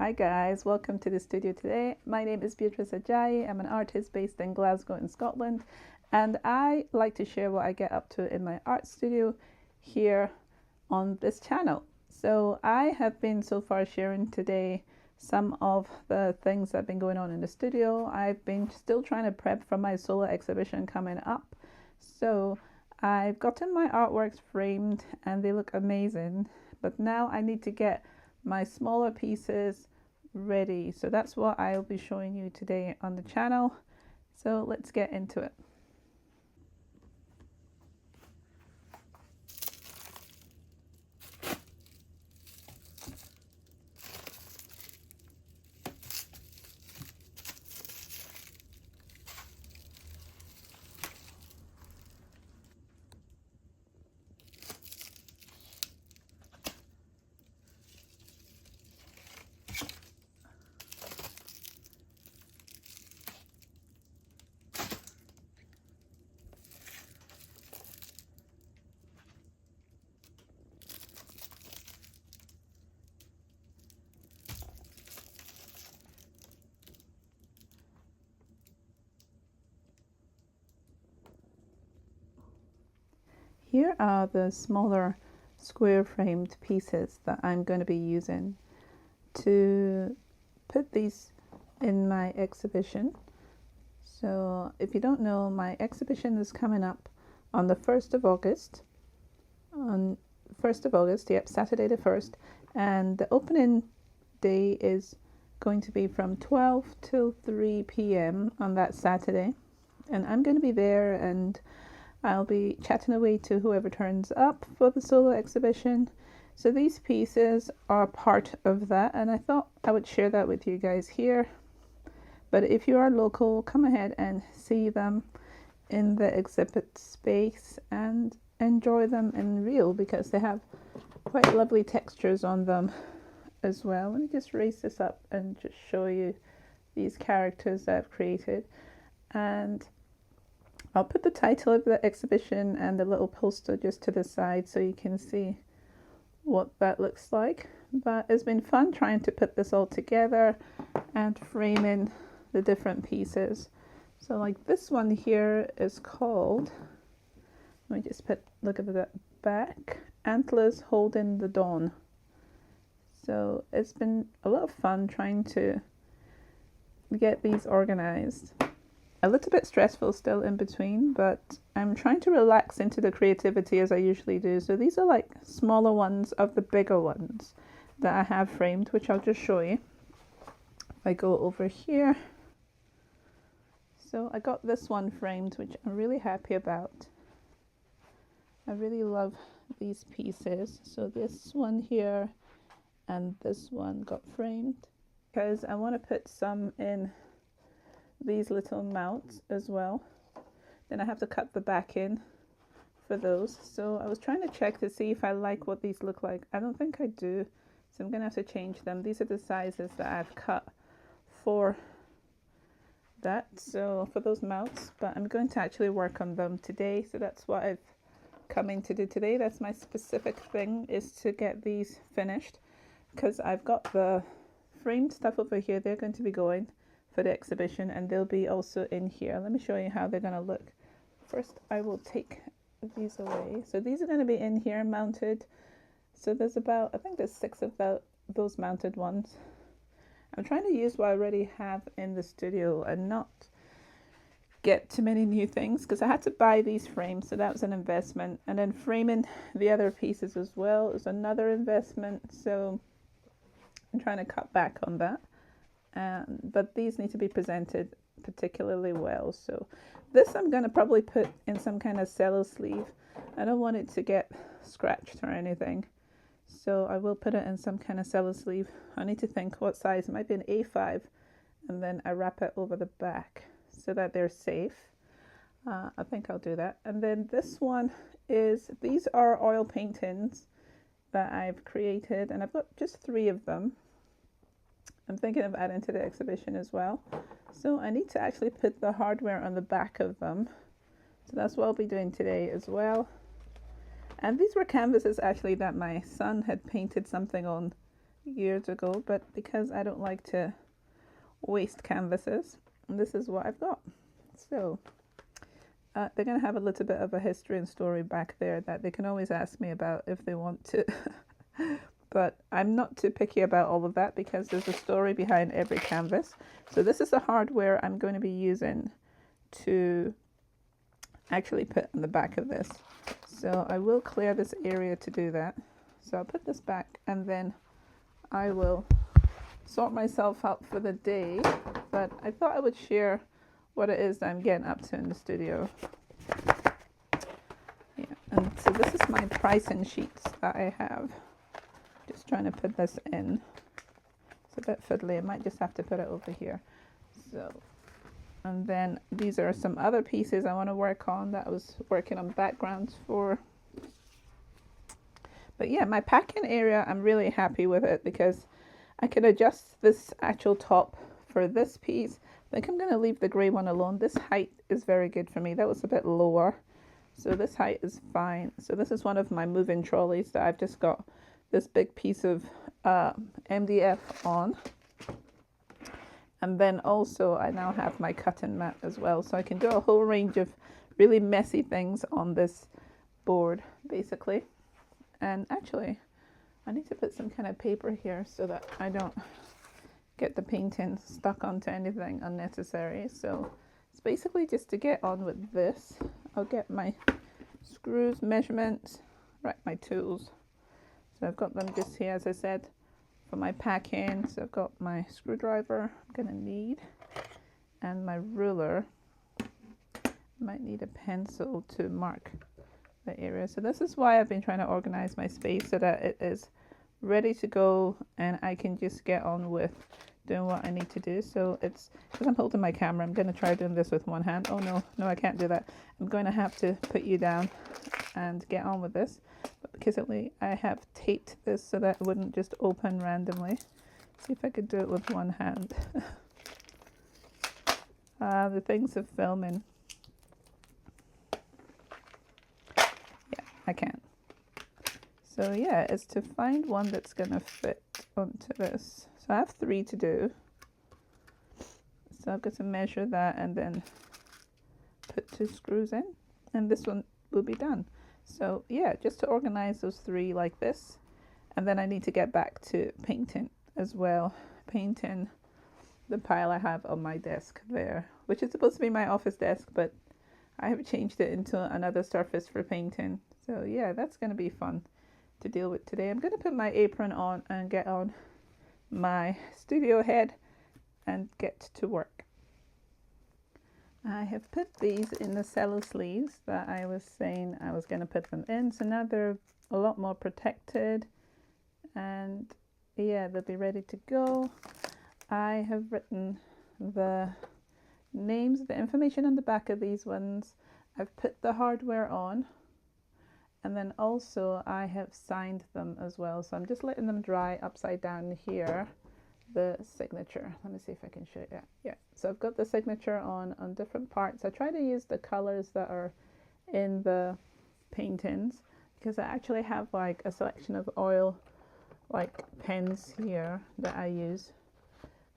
Hi guys, welcome to the studio today. My name is Beatrice Ajayi. I'm an artist based in Glasgow in Scotland, and I like to share what I get up to in my art studio here on this channel. So I have been so far sharing today some of the things that have been going on in the studio. I've been still trying to prep for my solo exhibition coming up. So I've gotten my artworks framed and they look amazing, but now I need to get my smaller pieces ready. So that's what I'll be showing you today on the channel. So let's get into it. Here are the smaller square framed pieces that I'm going to be using to put these in my exhibition. So if you don't know, my exhibition is coming up on the 1st of August. On 1st of August, yep, Saturday the 1st. And the opening day is going to be from 12 till 3 p.m. on that Saturday. And I'm going to be there and I'll be chatting away to whoever turns up for the solo exhibition. So these pieces are part of that, and I thought I would share that with you guys here. But if you are local, come ahead and see them in the exhibit space and enjoy them in real, because they have quite lovely textures on them as well. Let me just raise this up and just show you these characters that I've created. And I'll put the title of the exhibition and the little poster just to the side so you can see what that looks like. But it's been fun trying to put this all together and framing the different pieces. So like this one here is called, let me just look at the back, Antlers Holding the Dawn. So it's been a lot of fun trying to get these organized. A little bit stressful still in between, but I'm trying to relax into the creativity as I usually do. So these are like smaller ones of the bigger ones that I have framed, which I'll just show you. If I go over here. So I got this one framed, which I'm really happy about. I really love these pieces. So this one here and this one got framed because I want to put some in these little mounts as well. Then I have to cut the back in for those. So I was trying to check to see if I like what these look like. I don't think I do, so I'm gonna have to change them. These are the sizes that I've cut for that, so for those mounts, but I'm going to actually work on them today. So that's what I've come in to do today. That's my specific thing, is to get these finished, because I've got the framed stuff over here. They're going to be going for the exhibition, and they'll be also in here. Let me show you how they're going to look. First I will take these away. So these are going to be in here mounted. So there's about, I think there's 6 of those mounted ones. I'm trying to use what I already have in the studio and not get too many new things, because I had to buy these frames, so that was an investment, and then framing the other pieces as well is another investment, so I'm trying to cut back on that. But these need to be presented particularly well. So this I'm going to probably put in some kind of cello sleeve. I don't want it to get scratched or anything, so I will put it in some kind of cello sleeve. I need to think what size. It might be an A5, and then I wrap it over the back so that they're safe. I think I'll do that. And then this one is, these are oil paintings that I've created, and I've got just 3 of them. I'm thinking of adding to the exhibition as well. So I need to actually put the hardware on the back of them. So that's what I'll be doing today as well. And these were canvases actually that my son had painted something on years ago, but because I don't like to waste canvases, this is what I've got. So they're going to have a little bit of a history and story back there that they can always ask me about if they want to. But I'm not too picky about all of that because there's a story behind every canvas. So this is the hardware I'm going to be using to actually put on the back of this. So I will clear this area to do that. So I'll put this back and then I will sort myself up for the day. But I thought I would share what it is that I'm getting up to in the studio. Yeah, and so this is my pricing sheets that I have. Just trying to put this in. It's a bit fiddly. I might just have to put it over here. So, and then these are some other pieces I want to work on that I was working on backgrounds for. But yeah, my packing area, I'm really happy with it because I can adjust this actual top for this piece. I think I'm going to leave the grey one alone. This height is very good for me. That was a bit lower. So this height is fine. So this is one of my moving trolleys that I've just got this big piece of MDF on. And then also I now have my cutting mat as well. So I can do a whole range of really messy things on this board, basically. And actually, I need to put some kind of paper here so that I don't get the painting stuck onto anything unnecessary. So it's basically just to get on with this. I'll get my screws, measurements, right, my tools. So I've got them just here, as I said, for my packing. So I've got my screwdriver I'm going to need and my ruler. Might need a pencil to mark the area. So this is why I've been trying to organize my space so that it is ready to go and I can just get on with doing what I need to do. So it's because I'm holding my camera, I'm going to try doing this with one hand. Oh no, I can't do that. I'm going to have to put you down and get on with this. But because I have taped this so that it wouldn't just open randomly. See if I could do it with one hand. The things of filming. Yeah, I can't. So yeah, it's to find one that's going to fit onto this. So I have 3 to do. So I've got to measure that and then put 2 screws in. And this one will be done. So yeah, just to organize those 3 like this. And then I need to get back to painting as well. Painting the pile I have on my desk there, which is supposed to be my office desk, but I have changed it into another surface for painting. So yeah, that's going to be fun to deal with today. I'm going to put my apron on and get on my studio head and get to work. I have put these in the cello sleeves that I was saying I was going to put them in. So now they're a lot more protected and yeah, they'll be ready to go. I have written the names, the information on the back of these ones. I've put the hardware on and then also I have signed them as well. So I'm just letting them dry upside down here. The signature. Let me see if I can show you. Yeah. So I've got the signature on different parts. I try to use the colors that are in the paintings because I actually have like a selection of oil like pens here that I use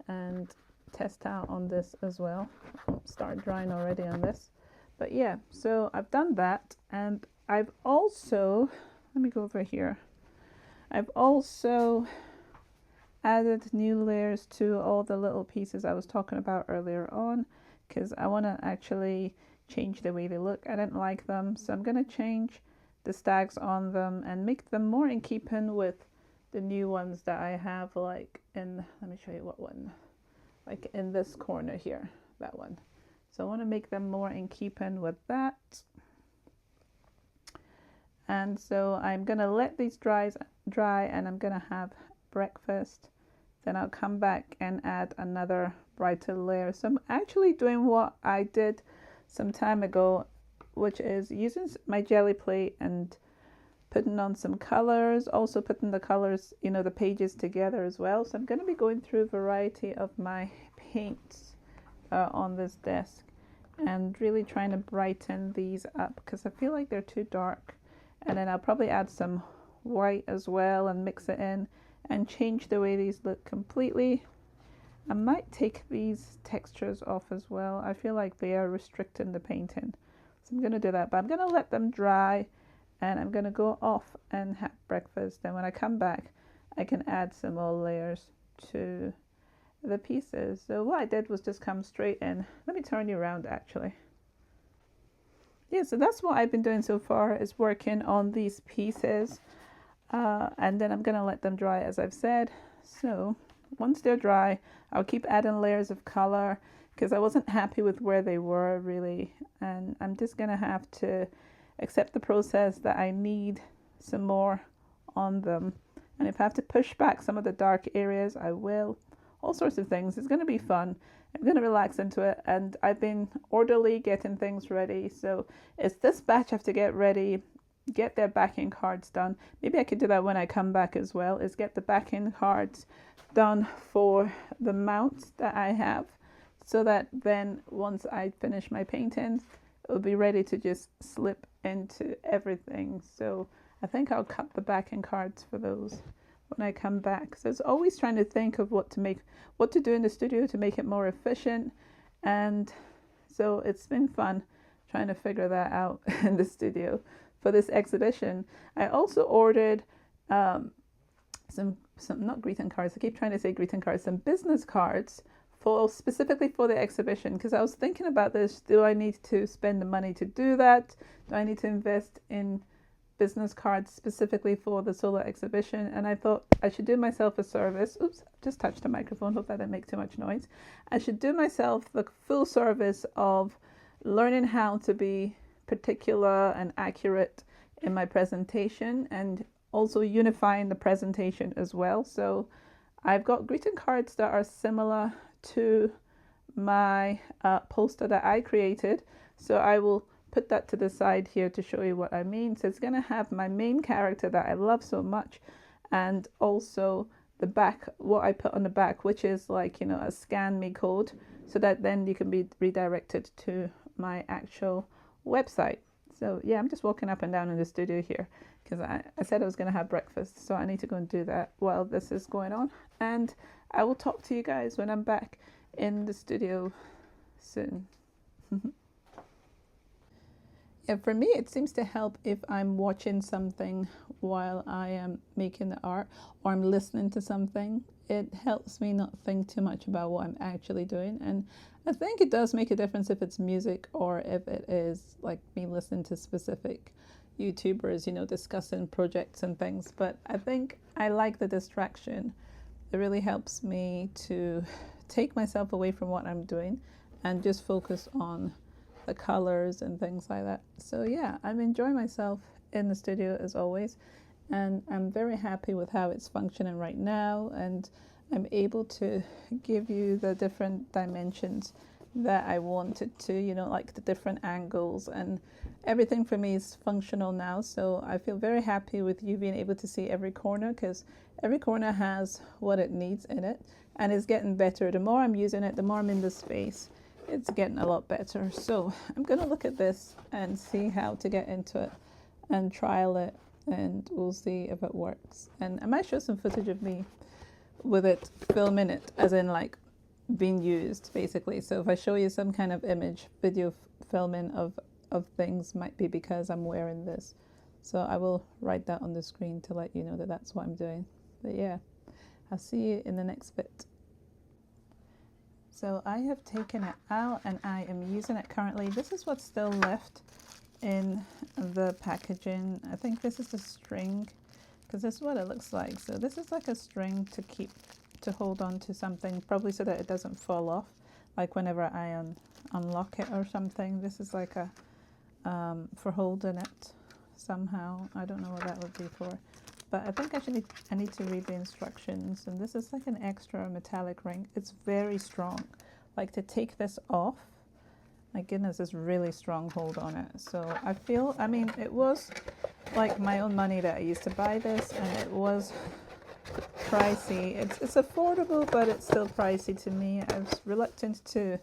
and test out on this as well. I'll start drying already on this. But yeah, so I've done that and I've also, let me go over here. I've also added new layers to all the little pieces I was talking about earlier on because I want to actually change the way they look. I didn't like them, so I'm going to change the stags on them and make them more in keeping with the new ones that I have, like in, let me show you what one, like in this corner here, that one. So I want to make them more in keeping with that. And so I'm going to let these dry and I'm going to have breakfast. Then I'll come back and add another brighter layer. So I'm actually doing what I did some time ago, which is using my jelly plate and putting on some colors, also putting the colors, you know, the pages together as well. So I'm going to be going through a variety of my paints on this desk and really trying to brighten these up because I feel like they're too dark. And then I'll probably add some white as well and mix it in and change the way these look completely. I might take these textures off as well. I feel like they are restricting the painting. So I'm going to do that, but I'm going to let them dry and I'm going to go off and have breakfast. And when I come back, I can add some more layers to the pieces. So what I did was just come straight in. Let me turn you around actually. Yeah, so that's what I've been doing so far, is working on these pieces. And then I'm going to let them dry, as I've said. So once they're dry, I'll keep adding layers of color because I wasn't happy with where they were really. And I'm just going to have to accept the process that I need some more on them. And if I have to push back some of the dark areas, I will. All sorts of things. It's going to be fun. I'm going to relax into it. And I've been orderly getting things ready. So it's this batch I have to get ready, get their backing cards done. Maybe I could do that when I come back as well, is get the backing cards done for the mounts that I have, so that then once I finish my paintings, it'll be ready to just slip into everything. So I think I'll cut the backing cards for those when I come back. So it's always trying to think of what to do in the studio to make it more efficient. And so it's been fun trying to figure that out in the studio for this exhibition. I also ordered some not greeting cards, I keep trying to say greeting cards, some business cards specifically for the exhibition, because I was thinking about this. Do I need to spend the money to do that? Do I need to invest in business cards specifically for the solar exhibition? And I thought I should do myself a service. Oops, just touched the microphone, hope that didn't make too much noise. I should do myself the full service of learning how to be particular and accurate in my presentation, and also unifying the presentation as well. So I've got greeting cards that are similar to my poster that I created. So I will put that to the side here to show you what I mean. So it's going to have my main character that I love so much, and also the back, what I put on the back, which is like, you know, a scan me code, so that then you can be redirected to my actual website. So yeah, I'm just walking up and down in the studio here because I said I was going to have breakfast, so I need to go and do that while this is going on. And I will talk to you guys when I'm back in the studio soon. Yeah, for me, it seems to help if I'm watching something while I am making the art, or I'm listening to something. It helps me not think too much about what I'm actually doing. And I think it does make a difference if it's music or if it is like me listening to specific YouTubers, you know, discussing projects and things. But I think I like the distraction. It really helps me to take myself away from what I'm doing and just focus on the colors and things like that. So yeah, I'm enjoying myself in the studio as always, and I'm very happy with how it's functioning right now, and I'm able to give you the different dimensions that I wanted to, you know, like the different angles, and everything for me is functional now. So I feel very happy with you being able to see every corner, because every corner has what it needs in it, and it's getting better. The more I'm using it, the more I'm in the space, it's getting a lot better. So I'm going to look at this and see how to get into it and trial it, and we'll see if it works. And I might show some footage of me with it, filming it, as in like being used basically. So if I show you some kind of image, video filming of things, might be because I'm wearing this. So I will write that on the screen to let you know that that's what I'm doing. But yeah, I'll see you in the next bit. So I have taken it out and I am using it currently. This is what's still left in the packaging. I think this is the string, because this is what it looks like. So this is like a string to hold on to something, probably so that it doesn't fall off, like whenever I unlock it or something. This is like a for holding it somehow. I don't know what that would be for, but I think I need to read the instructions. And this is like an extra metallic ring. It's very strong. Like, to take this off, my goodness, it's really strong hold on it. So I feel, I mean, it was like my own money that I used to buy this, and it was pricey. It's affordable, but it's still pricey to me. I was reluctant to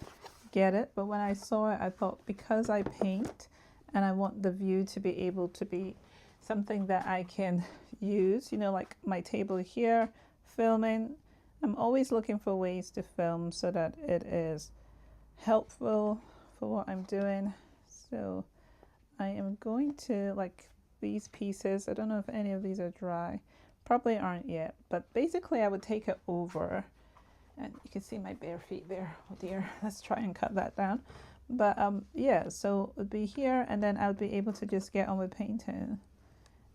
get it, but when I saw it, I thought, because I paint and I want the view to be able to be something that I can use, you know, like my table here filming, I'm always looking for ways to film so that it is helpful for what I'm doing. So I am going to, like, these pieces, I don't know if any of these are dry, probably aren't yet, but basically I would take it over, and you can see my bare feet there. Oh dear, let's try and cut that down. But yeah, so it would be here, and then I would be able to just get on with painting,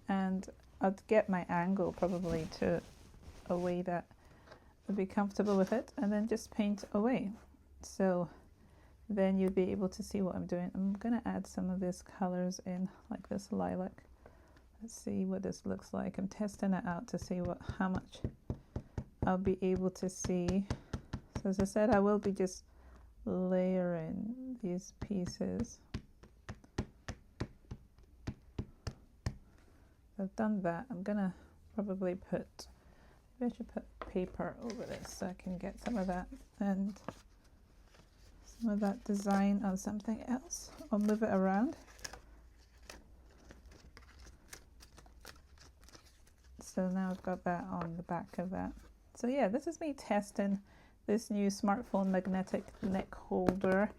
and I'd get my angle probably to a way that would be comfortable with it, and then just paint away. So then you'd be able to see what I'm doing. I'm gonna add some of these colors in, like this lilac. Let's see what this looks like. I'm testing it out to see how much I'll be able to see. So as I said, I will be just layering these pieces. I've done that. I'm gonna probably maybe I should put paper over this so I can get some of that and some of that design on something else. I'll move it around. So now I've got that on the back of that. So yeah, this is me testing this new smartphone magnetic neck holder,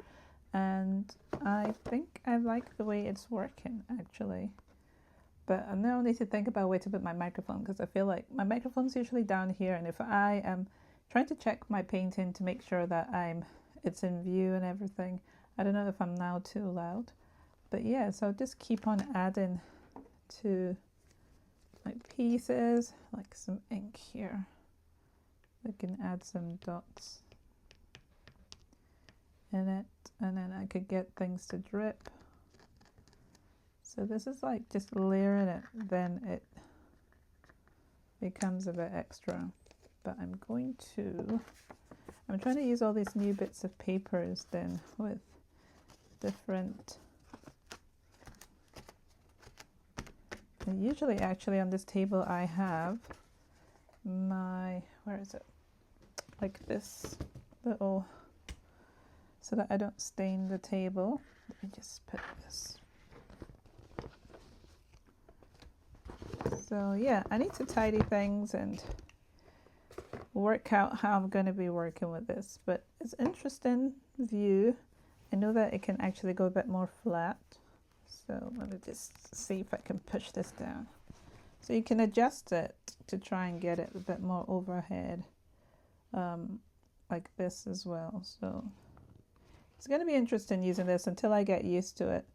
and I think I like the way it's working actually. But I now need to think about where to put my microphone, because I feel like my microphone's usually down here, and if I am trying to check my painting to make sure that it's in view and everything, I don't know if I'm now too loud. But yeah, so I'll just keep on adding to my pieces, like some ink here. I can add some dots in it, and then I could get things to drip. So this is like just layering it, then it becomes a bit extra. But I'm trying to use all these new bits of papers then with different, and usually actually on this table I have my, where is it? Like this little, so that I don't stain the table. Let me just put this. So yeah, I need to tidy things and work out how I'm going to be working with this, but it's interesting view. I know that it can actually go a bit more flat, so let me just see if I can push this down. So you can adjust it to try and get it a bit more overhead, like this as well. So it's going to be interesting using this until I get used to it.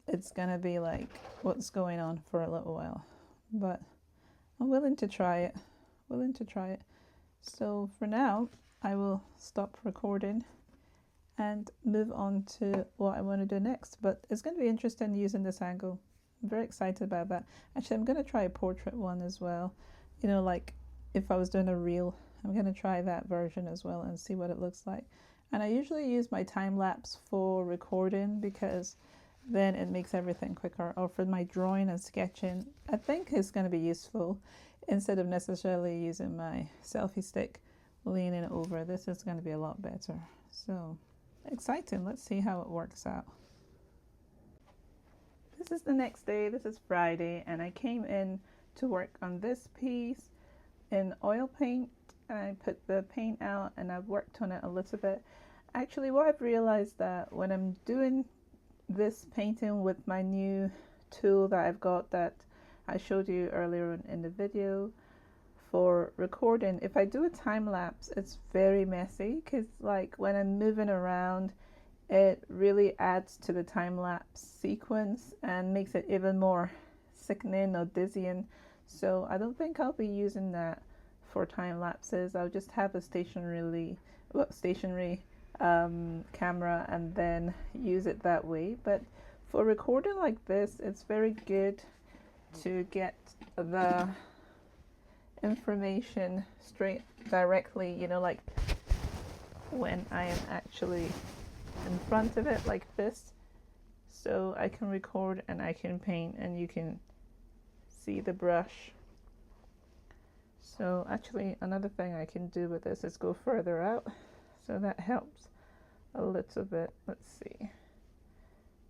It's going to be like what's going on for a little while, but I'm willing to try it. So for now, I will stop recording and move on to what I want to do next. But it's going to be interesting using this angle. I'm very excited about that. Actually, I'm going to try a portrait one as well. You know, like if I was doing a reel, I'm going to try that version as well and see what it looks like. And I usually use my time lapse for recording because then it makes everything quicker. Or for my drawing and sketching, I think it's going to be useful instead of necessarily using my selfie stick leaning over. This is going to be a lot better. So exciting. Let's see how it works out. This is the next day. This is Friday, and I came in to work on this piece in oil paint. I put the paint out and I've worked on it a little bit. Actually, what I've realized that when I'm doing this painting with my new tool that I've got that I showed you earlier in the video for recording, if I do a time lapse, it's very messy because like when I'm moving around, it really adds to the time lapse sequence and makes it even more sickening or dizzying. So I don't think I'll be using that for time lapses. I'll just have a stationary camera and then use it that way. But for recording like this, it's very good to get the information straight directly, you know, like when I am actually in front of it like this, so I can record and I can paint and you can see the brush. So actually another thing I can do with this is go further out, so that helps a little bit. Let's see.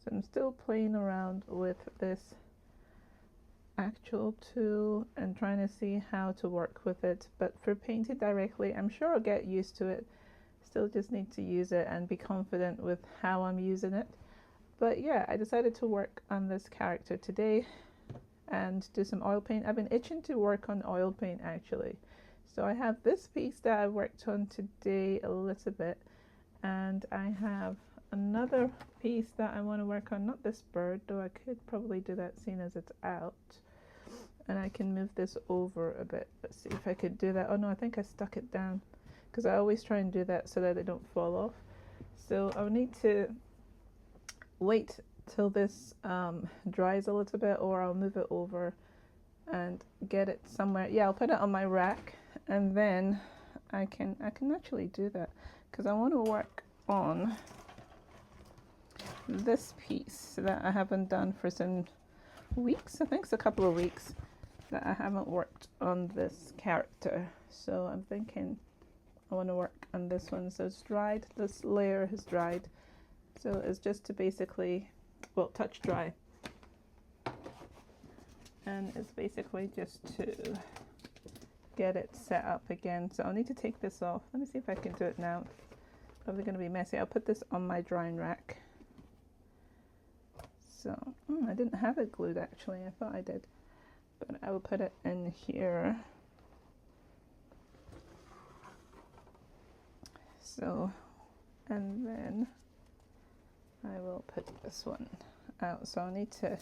So I'm still playing around with this actual tool and trying to see how to work with it. But for painting directly, I'm sure I'll get used to it. Still just need to use it and be confident with how I'm using it. But yeah, I decided to work on this character today and do some oil paint. I've been itching to work on oil paint actually. So I have this piece that I worked on today a little bit, and I have another piece that I want to work on, not this bird, though I could probably do that seeing as it's out. And I can move this over a bit. Let's see if I could do that. Oh no, I think I stuck it down, because I always try and do that so that they don't fall off. So I'll need to wait till this dries a little bit, or I'll move it over and get it somewhere. Yeah, I'll put it on my rack, and then I can actually do that, because I want to work on this piece that I haven't done for some weeks. I think it's a couple of weeks that I haven't worked on this character. So I'm thinking I want to work on this one. So it's dried, this layer has dried. So it's just to basically, well, touch dry. And it's basically just to get it set up again. So I'll need to take this off. Let me see if I can do it now. Probably going to be messy. I'll put this on my drying rack. So I didn't have it glued actually. I thought I did, but I will put it in here. So, and then I will put this one out. So I'll need to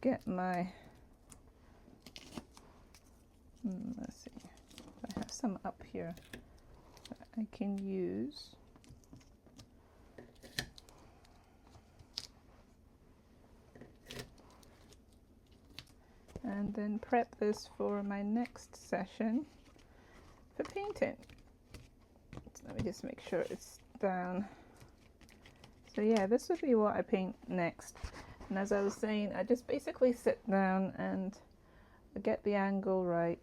get my, let's see, I have some up here that I can use. And then prep this for my next session for painting. So let me just make sure it's down. So yeah, this would be what I paint next. And as I was saying, I just basically sit down and get the angle right.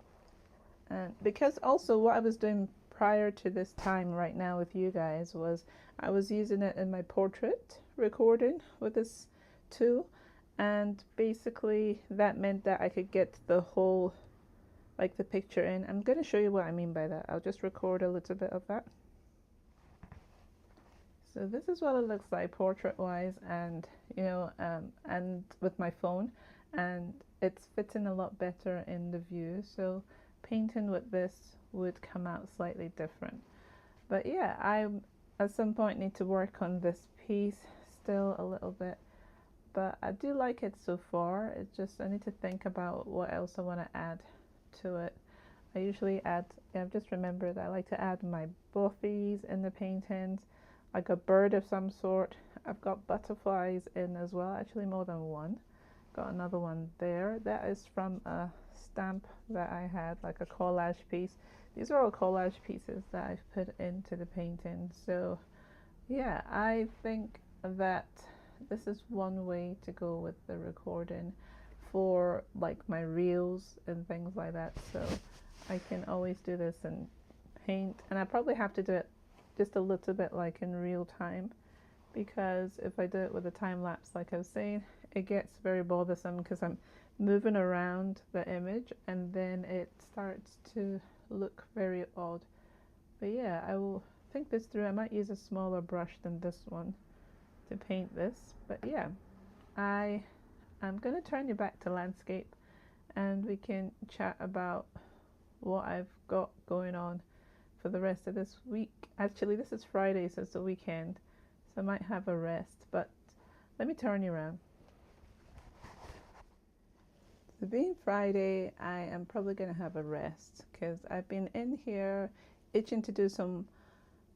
And because also what I was doing prior to this time right now with you guys was I was using it in my portrait recording with this tool. And basically that meant that I could get the whole, like the picture in. I'm going to show you what I mean by that. I'll just record a little bit of that. So this is what it looks like portrait wise, and you know, and with my phone, and it's fitting a lot better in the view. So painting with this would come out slightly different. But yeah, I at some point need to work on this piece still a little bit. But I do like it so far. It's just I need to think about what else I want to add to it. I usually add, I've just remembered that I like to add my buffies in the paintings, like a bird of some sort. I've got butterflies in as well, actually more than one. Got another one there. That is from a stamp that I had, like a collage piece. These are all collage pieces that I've put into the painting. So yeah, I think that this is one way to go with the recording for like my reels and things like that. So I can always do this and paint, and I probably have to do it just a little bit like in real time, because if I do it with a time lapse like I was saying, it gets very bothersome because I'm moving around the image and then it starts to look very odd. But yeah, I will think this through. I might use a smaller brush than this one to paint this. But yeah, I'm going to turn you back to landscape and we can chat about what I've got going on for the rest of this week. Actually, this is Friday, so it's the weekend, so I might have a rest, but let me turn you around. So being Friday, I am probably going to have a rest because I've been in here itching to do some,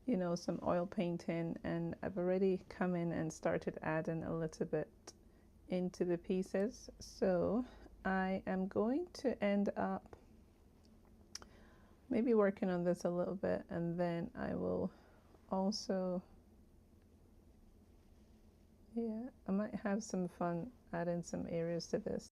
you know, some oil painting, and I've already come in and started adding a little bit into the pieces. So I am going to end up maybe working on this a little bit, and then I will also, yeah, I might have some fun adding some areas to this.